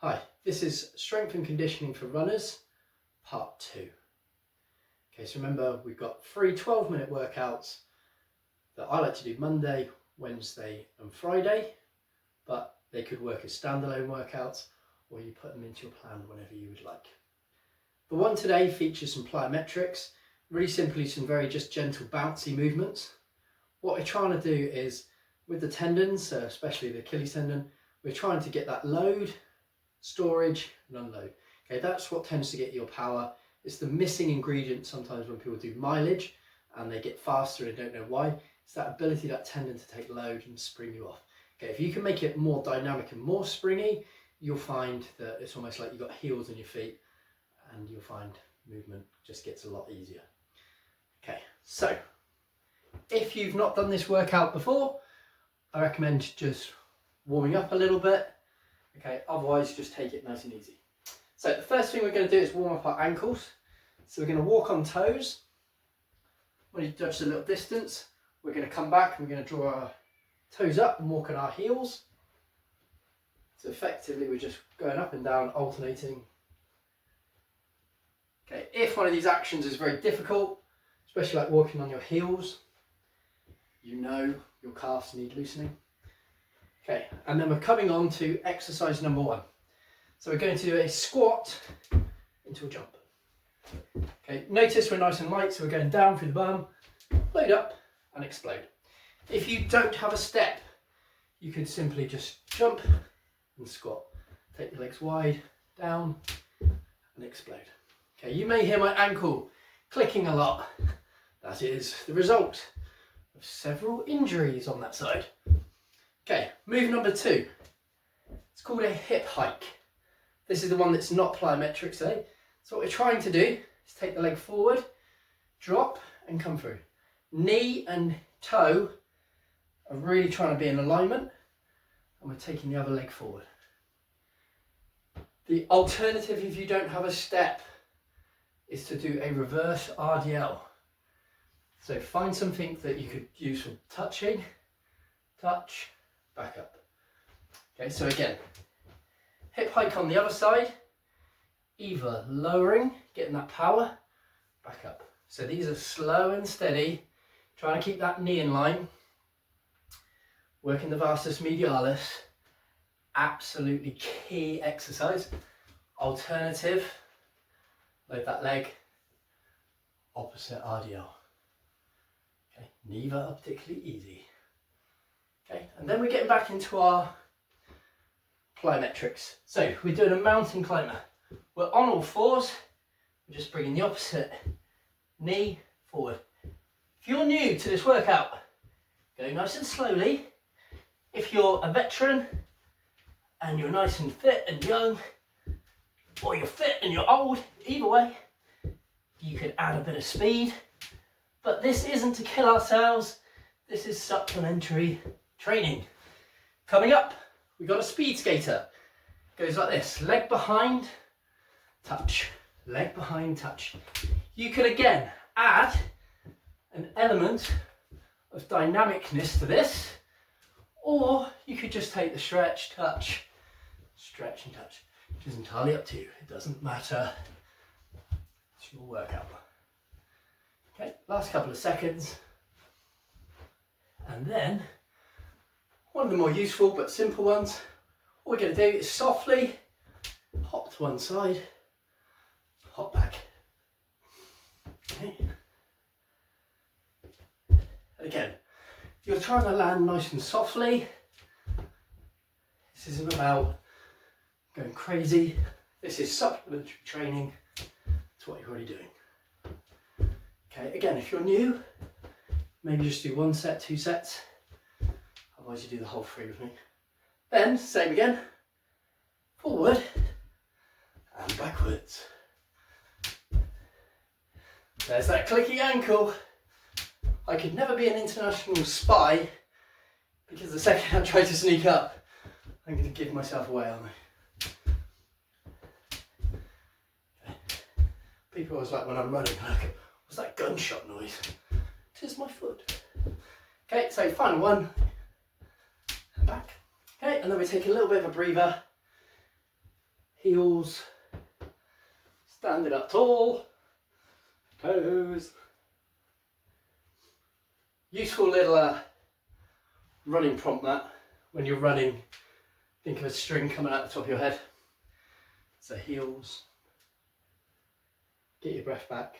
Hi, this is Strength and Conditioning for Runners, Part 2. Okay, so remember we've got 3 12-minute workouts that I like to do Monday, Wednesday and Friday, but they could work as standalone workouts or you put them into your plan whenever you would like. The one today features some plyometrics, really simply some very just gentle bouncy movements. What we're trying to do is, with the tendons, especially the Achilles tendon, we're trying to get that load, storage and unload. Okay, that's what tends to get your power. It's the missing ingredient sometimes when people do mileage and they get faster and don't know why. It's that ability, that tendon to take load and spring you off. Okay, if you can make it more dynamic and more springy, you'll find that it's almost like you've got heels on your feet and you'll find movement just gets a lot easier. Okay, so if you've not done this workout before, I recommend just warming up a little bit. Okay, otherwise just take it nice and easy. So the first thing we're going to do is warm up our ankles. So we're going to walk on toes. When you judge the little distance, we're going to come back and we're going to draw our toes up and walk on our heels. So effectively we're just going up and down, alternating. Okay, if one of these actions is very difficult, especially like walking on your heels, you know your calves need loosening. Okay, and then we're coming on to exercise number 1. So we're going to do a squat into a jump. Okay, notice we're nice and light, so we're going down through the bum, load up and explode. If you don't have a step, you could simply just jump and squat. Take the legs wide, down and explode. Okay, you may hear my ankle clicking a lot. That is the result of several injuries on that side. Okay, move number 2. It's called a hip hike. This is the one that's not plyometrics today. So what we're trying to do is take the leg forward, drop and come through. Knee and toe are really trying to be in alignment and we're taking the other leg forward. The alternative, if you don't have a step, is to do a reverse RDL. So find something that you could use for touching, touch, back up. Okay, so again, hip hike on the other side, either lowering, getting that power, back up. So these are slow and steady, trying to keep that knee in line, working the vastus medialis, absolutely key exercise. Alternative, load that leg, opposite RDL. Okay, neither particularly easy. Okay, and then we're getting back into our plyometrics. So we're doing a mountain climber. We're on all fours. We're just bringing the opposite knee forward. If you're new to this workout, go nice and slowly. If you're a veteran and you're nice and fit and young, or you're fit and you're old, either way, you could add a bit of speed. But this isn't to kill ourselves. This is supplementary training. Coming up, we've got a speed skater. Goes like this, leg behind, touch, leg behind, touch. You could again add an element of dynamicness to this, or you could just take the stretch and touch, which is entirely up to you. It doesn't matter. It's your workout. Okay, last couple of seconds. And then, one of the more useful but simple ones, what we're going to do is softly hop to one side, hop back. Okay. And again, you're trying to land nice and softly. This isn't about going crazy. This is supplementary training to what you're already doing. Okay, again, if you're new, maybe just do 1 set, 2 sets. Otherwise you do the whole 3 with me. Then, same again, forward and backwards. There's that clicky ankle. I could never be an international spy because the second I try to sneak up, I'm going to give myself away, aren't I? Okay. People always like when I'm running, like, what's that gunshot noise? Tis my foot. Okay, so final one, and back. Okay, and then we take a little bit of a breather, heels, standing up tall, toes. Useful little running prompt that, when you're running, think of a string coming out the top of your head. So heels, get your breath back,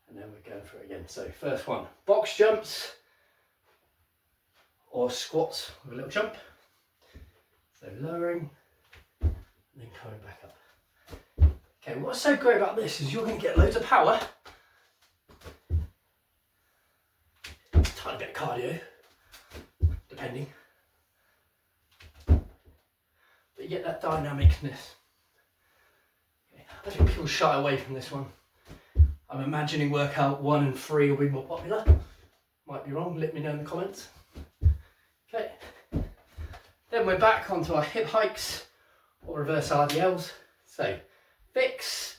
and then we're going for it again. So first one, box jumps or squats with a little jump. So lowering and then coming back up. Okay, what's so great about this is you're going to get loads of power, tiny bit of cardio, depending, but you get that dynamicness. Okay, I think people shy away from this one. I'm imagining workout 1 and 3 will be more popular. Might be wrong, let me know in the comments. Okay, then we're back onto our hip hikes or reverse RDLs. So fix,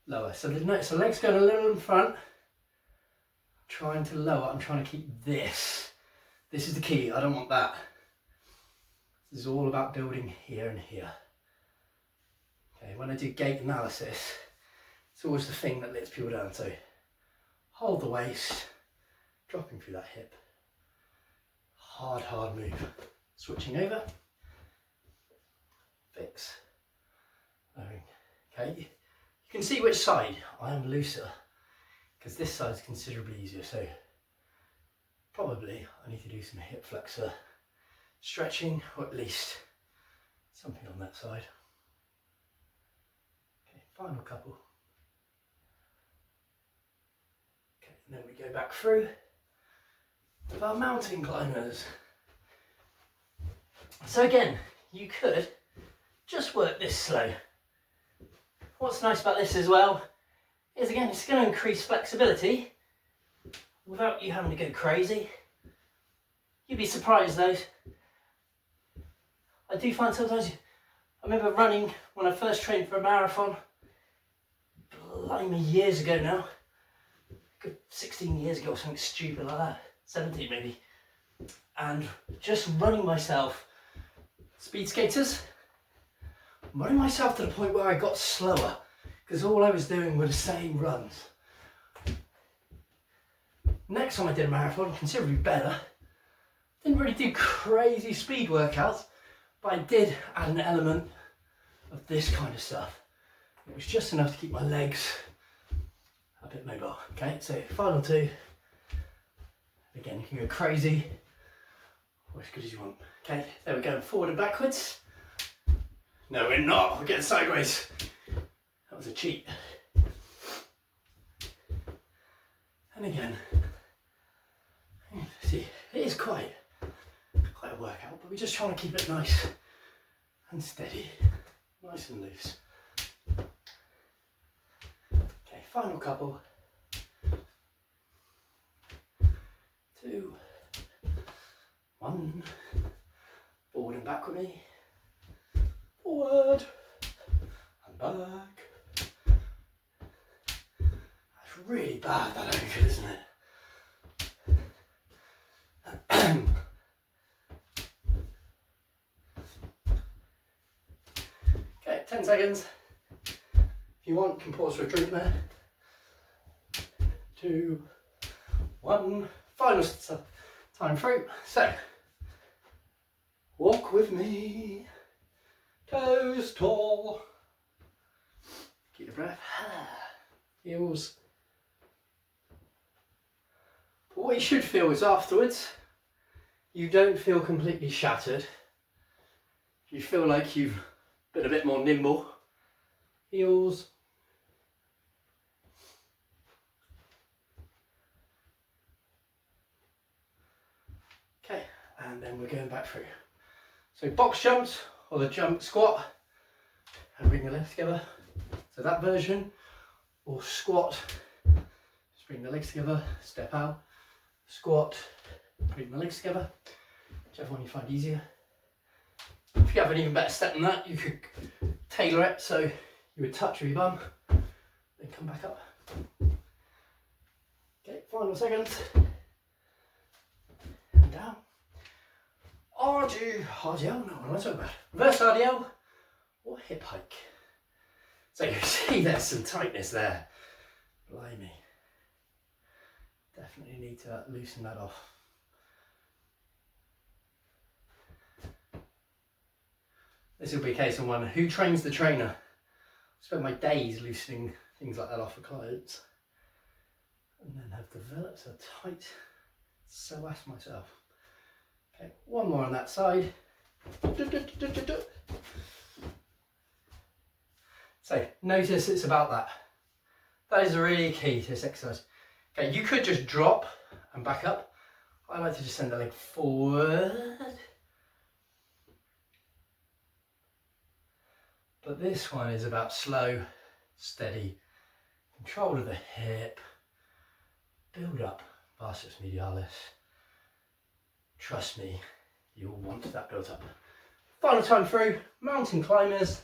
lower. So notice the legs going a little in front, trying to lower. I'm trying to keep this. This is the key, I don't want that. This is all about building here and here. Okay, when I do gait analysis, it's always the thing that lets people down. So hold the waist, dropping through that hip. Hard move. Switching over. Fix. Lowering. Okay, you can see which side I am looser, because this side is considerably easier. So probably I need to do some hip flexor stretching, or at least something on that side. Okay, final couple. Okay, and then we go back through with our mountain climbers. So again, you could just work this slow. What's nice about this as well is, again, it's going to increase flexibility without you having to go crazy. You'd be surprised though. I do find sometimes, I remember running when I first trained for a marathon, blimey, years ago now, good 16 years ago or something stupid like that, 17 maybe, and just running myself, speed skaters, running myself to the point where I got slower, because all I was doing were the same runs. Next time I did a marathon, considerably better. Didn't really do crazy speed workouts, but I did add an element of this kind of stuff. It was just enough to keep my legs a bit mobile. Okay, so final 2. Again, you can go crazy or as good as you want. Okay, there we're going forward and backwards. No, we're not, we're getting sideways. That was a cheat. And again, see, it is quite a workout, but we're just trying to keep it nice and steady, nice and loose. Okay, final couple. 2, 1, forward and back with me. Forward and back. That's really bad, that angle, isn't it? Okay, 10 seconds. If you want, you can pause for a drink there. 2, 1. Final time through. So, walk with me. Toes tall. Keep your breath. Heels. But what you should feel is afterwards, you don't feel completely shattered. You feel like you've been a bit more nimble. Heels. Okay, and then we're going back through. So box jumps, or the jump squat, and bring the legs together. So that version, or squat, just bring the legs together, step out, squat, bring the legs together, whichever one you find easier. If you have an even better step than that, you could tailor it so you would touch with your bum, then come back up. Okay, final seconds, and down. RDL, no, what am I talking about? Reverse RDL or hip hike. So you see there's some tightness there. Blimey. Definitely need to loosen that off. This will be a case of one, who trains the trainer? I spend my days loosening things like that off for clients, and then have developed a tight psoas myself. Okay, one more on that side. So notice it's about that. That is really key to this exercise. Okay, you could just drop and back up. I like to just send the leg forward. But this one is about slow, steady, control of the hip, build up vastus medialis. Trust me, you'll want that built up. Final time through, mountain climbers,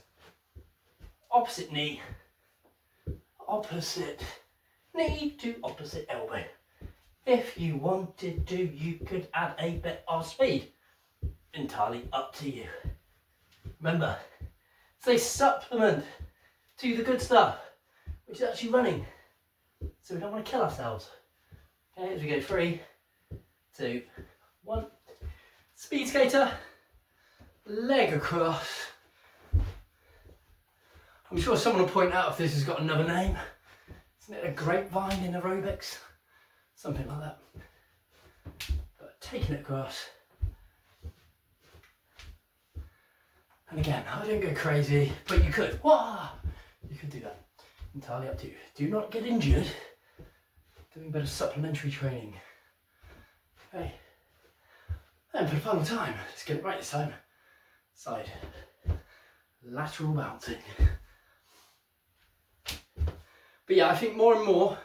opposite knee to opposite elbow. If you wanted to, you could add a bit of speed. Entirely up to you. Remember, it's a supplement to the good stuff, which is actually running. So we don't want to kill ourselves. Okay, as we go 3, 2, 1. Speed skater, leg across. I'm sure someone will point out if this has got another name. Isn't it a grapevine in aerobics? Something like that. But taking it across. And again, I don't go crazy, but you could. Wah! You could do that. Entirely up to you. Do not get injured doing a bit of supplementary training. Okay. And for the final time, let's get it right this time. Side. Lateral bouncing. But yeah, I think more and more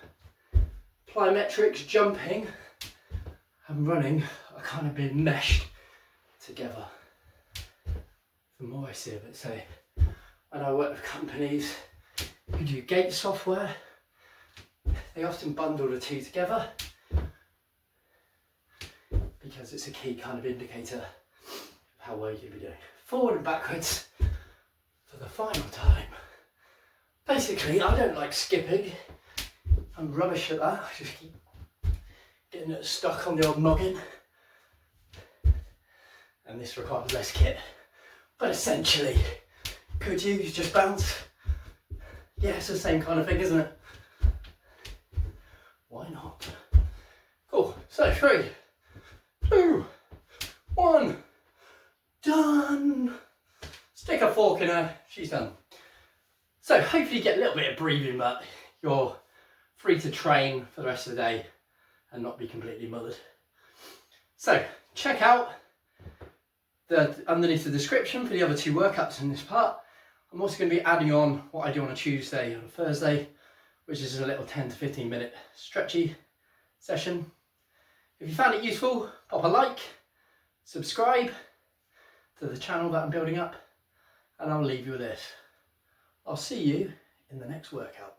plyometrics, jumping and running are kind of being meshed together. The more I see of it, so when I work with companies who do gait software, they often bundle the two together because it's a key kind of indicator of how well you're going to be doing. Forward and backwards for the final time. Basically, I don't like skipping. I'm rubbish at that. I just keep getting it stuck on the old noggin. And this requires less kit. But essentially, could you just bounce? Yeah, it's the same kind of thing, isn't it? Why not? Cool. So 3, 2, 1. Done. Stick a fork in her. She's done. So hopefully you get a little bit of breathing, but you're free to train for the rest of the day and not be completely mothered. So check out underneath the description for the other 2 workouts in this part. I'm also going to be adding on what I do on a Tuesday and a Thursday, which is a little 10 to 15 minute stretchy session. If you found it useful, pop a like, subscribe to the channel that I'm building up, and I'll leave you with this. I'll see you in the next workout.